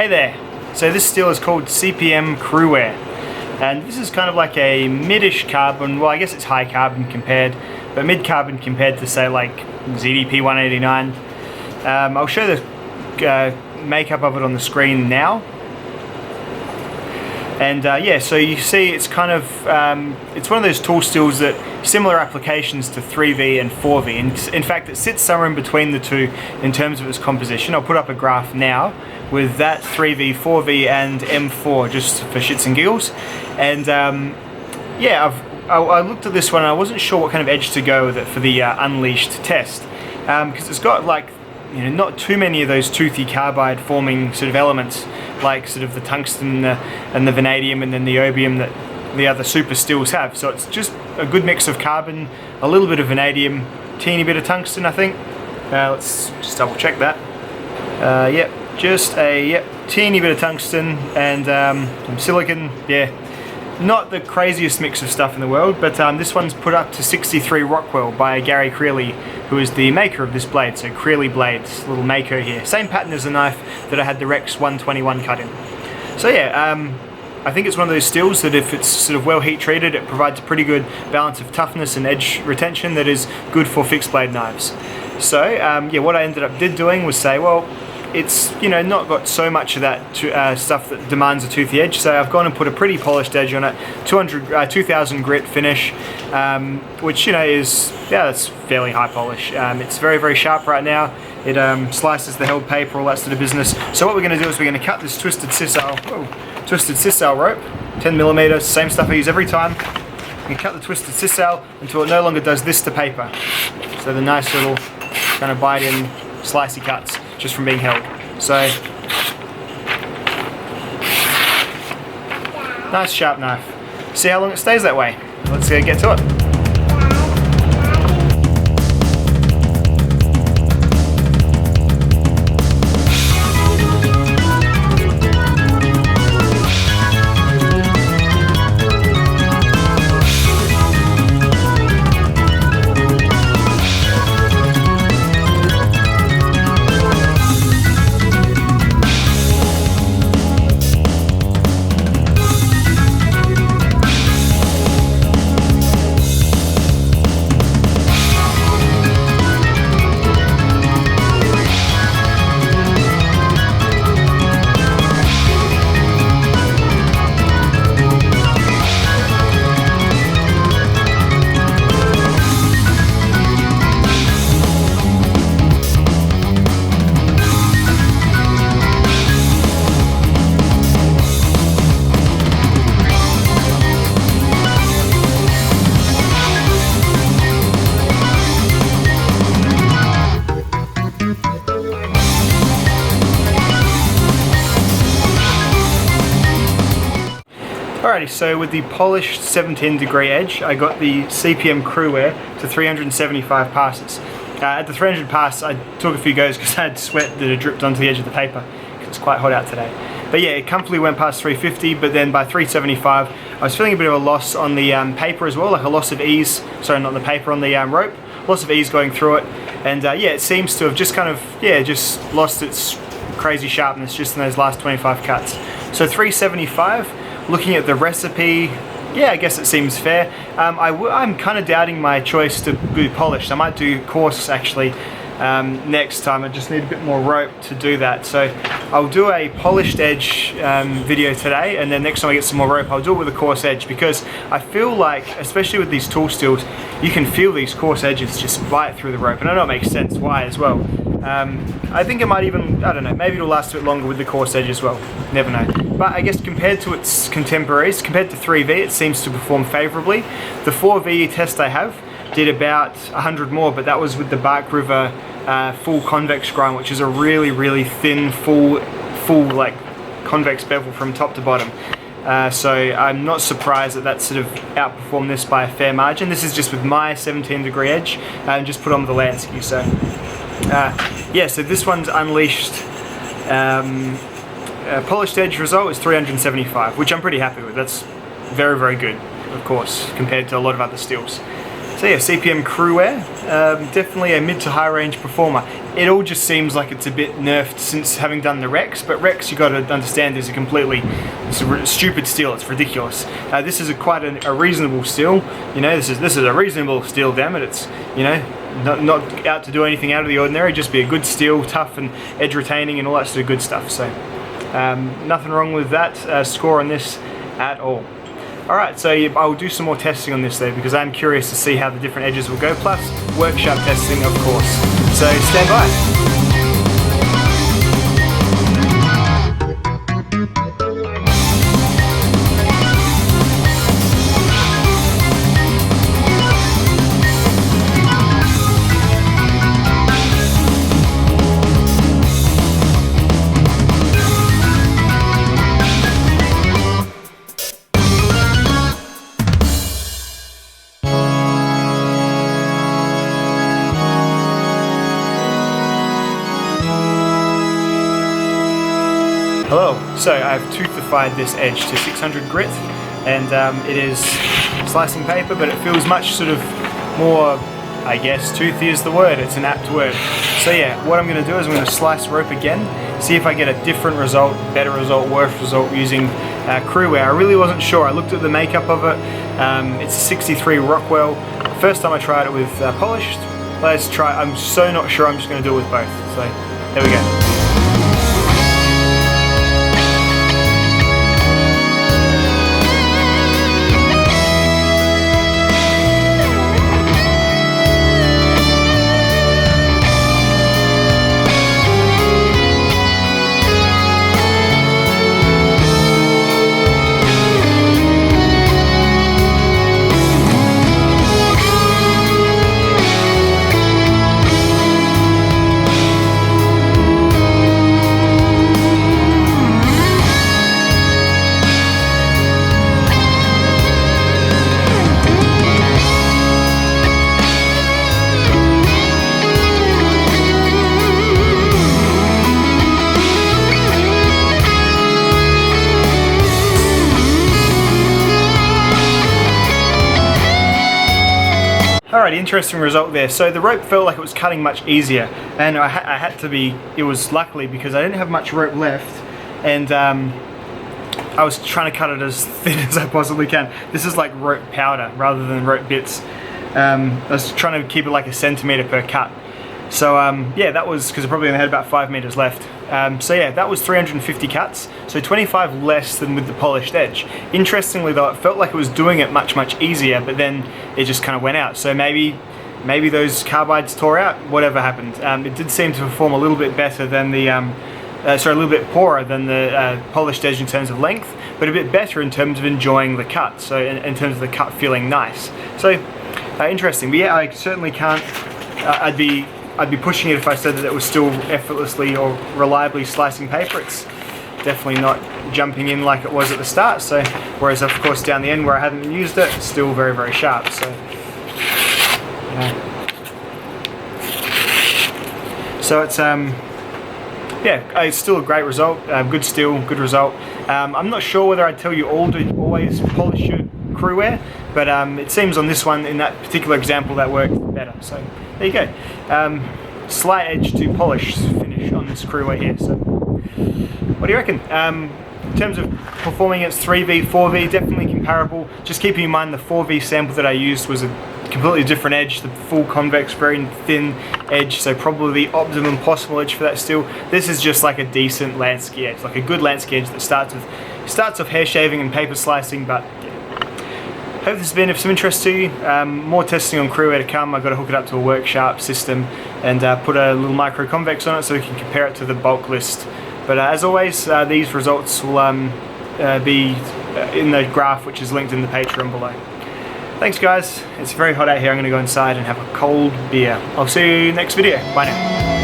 Hey there! So this steel is called CPM Crewware, and this is kind of like a mid-ish carbon, well I guess it's high carbon compared, but mid-carbon compared to say like ZDP 189. I'll show the makeup of it on the screen now. And yeah, so you see it's kind of, it's one of those tool steels that similar applications to 3V and 4V. And in fact, it sits somewhere in between the two in terms of its composition. I'll put up a graph now with that 3V, 4V and M4 just for shits and giggles. And yeah, I looked at this one and I wasn't sure what kind of edge to go with it for the unleashed test. Because it's got like, you know, not too many of those toothy carbide forming sort of elements like sort of the tungsten and the vanadium and then the niobium that the other super steels have. So it's just a good mix of carbon, a little bit of vanadium, teeny bit of tungsten I think. Let's just double check that. Yep, just a teeny bit of tungsten and some silicon. Yeah, not the craziest mix of stuff in the world, but this one's put up to 63 Rockwell by Gary Creeley, who is the maker of this blade. So Creeley Blades, little Mako here. Same pattern as the knife that I had the Rex 121 cut in. So yeah, I think it's one of those steels that if it's sort of well heat treated, it provides a pretty good balance of toughness and edge retention that is good for fixed blade knives. So yeah, what I ended up doing was say, well, it's, you know, not got so much of that stuff that demands a toothy edge, so I've gone and put a pretty polished edge on it, 2000 grit finish, which, you know, is, yeah, that's fairly high polish. It's very, very sharp right now. It slices the held paper, all that sort of business. So what we're going to do is we're going to cut this twisted sisal rope, 10mm, same stuff I use every time. You cut the twisted sisal until it no longer does this to paper. So the nice little kind of bite-in slicey cuts just from being held. So nice sharp knife. See how long it stays that way. Let's get to it. Alrighty, so with the polished 17-degree edge, I got the CPM Crewware to 375 passes. At the 300 pass, I took a few goes because I had sweat that had dripped onto the edge of the paper because it's quite hot out today. But yeah, it comfortably went past 350, but then by 375, I was feeling a bit of a loss on the paper as well, like a loss of ease, sorry, not the paper, on the rope, loss of ease going through it, and yeah, it seems to have just kind of, yeah, just lost its crazy sharpness just in those last 25 cuts. So 375. Looking at the recipe, yeah, I guess it seems fair. I'm kind of doubting my choice to be polished. I might do coarse actually next time. I just need a bit more rope to do that. So I'll do a polished edge video today, and then next time I get some more rope, I'll do it with a coarse edge, because I feel like, especially with these tool steels, you can feel these coarse edges just bite through the rope, and I know it makes sense why as well. I think it might even, I don't know, maybe it'll last a bit longer with the coarse edge as well. Never know. But I guess compared to its contemporaries, compared to 3V, it seems to perform favourably. The 4V test I have did about 100 more, but that was with the Bark River full convex grind, which is a really, really thin, full like convex bevel from top to bottom. So I'm not surprised that that sort of outperformed this by a fair margin. This is just with my 17-degree edge and just put on with the Lansky. So yeah, so this one's unleashed. Polished edge result is 375, which I'm pretty happy with. That's very, very good, of course, compared to a lot of other steels. So yeah, CPM Crewwear, definitely a mid to high range performer. It all just seems like it's a bit nerfed since having done the Rex, but Rex, you got to understand, is it's a stupid steel. It's ridiculous. This is quite a reasonable steel. You know, this is a reasonable steel. Damn it, it's, you know, not out to do anything out of the ordinary. Just be a good steel, tough and edge retaining and all that sort of good stuff. So nothing wrong with that score on this at all. Alright, so I will do some more testing on this though, because I'm curious to see how the different edges will go, plus workshop testing of course. So stand by. Hello, so I've toothified this edge to 600 grit, and it is slicing paper, but it feels much sort of more, I guess, toothy is the word, it's an apt word. So yeah, what I'm going to do is I'm going to slice rope again, see if I get a different result, better result, worse result using Crewwear. I really wasn't sure. I looked at the makeup of it. It's a 63 Rockwell. First time I tried it with polished. Let's try. I'm so not sure. I'm just going to do it with both. So there we go. Alright, interesting result there. So the rope felt like it was cutting much easier, and I had to be, it was luckily because I didn't have much rope left, and I was trying to cut it as thin as I possibly can. This is like rope powder rather than rope bits. I was trying to keep it like a centimetre per cut. So yeah, that was, because I probably only had about 5 meters left. So yeah, that was 350 cuts, so 25 less than with the polished edge. Interestingly though, it felt like it was doing it much easier, but then it just kind of went out. So maybe those carbides tore out, whatever happened. It did seem to perform a little bit better than the, a little bit poorer than the polished edge in terms of length, but a bit better in terms of enjoying the cut, so in terms of the cut feeling nice. So interesting, but yeah, I certainly can't, I'd be pushing it if I said that it was still effortlessly or reliably slicing paper. It's definitely not jumping in like it was at the start. So, whereas of course down the end where I hadn't used it, it's still very sharp. So, so it's yeah, it's still a great result. Good steel, good result. I'm not sure whether I'd tell you all to always polish your Crewwear, but it seems on this one, in that particular example, that worked better. So there you go. Slight edge to polish finish on this Crewwear here. So what do you reckon? In terms of performing against 3V, 4V, definitely comparable. Just keeping in mind the 4V sample that I used was a completely different edge, the full convex, very thin edge, so probably the optimum possible edge for that steel. This is just like a decent Lansky edge, like a good Lansky edge that starts off hair shaving and paper slicing, but hope this has been of some interest to you. More testing on Crewwear to come. I've got to hook it up to a workshop system and put a little micro convex on it so we can compare it to the bulk list. But as always, these results will be in the graph which is linked in the Patreon below. Thanks guys, it's very hot out here. I'm going to go inside and have a cold beer. I'll see you next video. Bye now.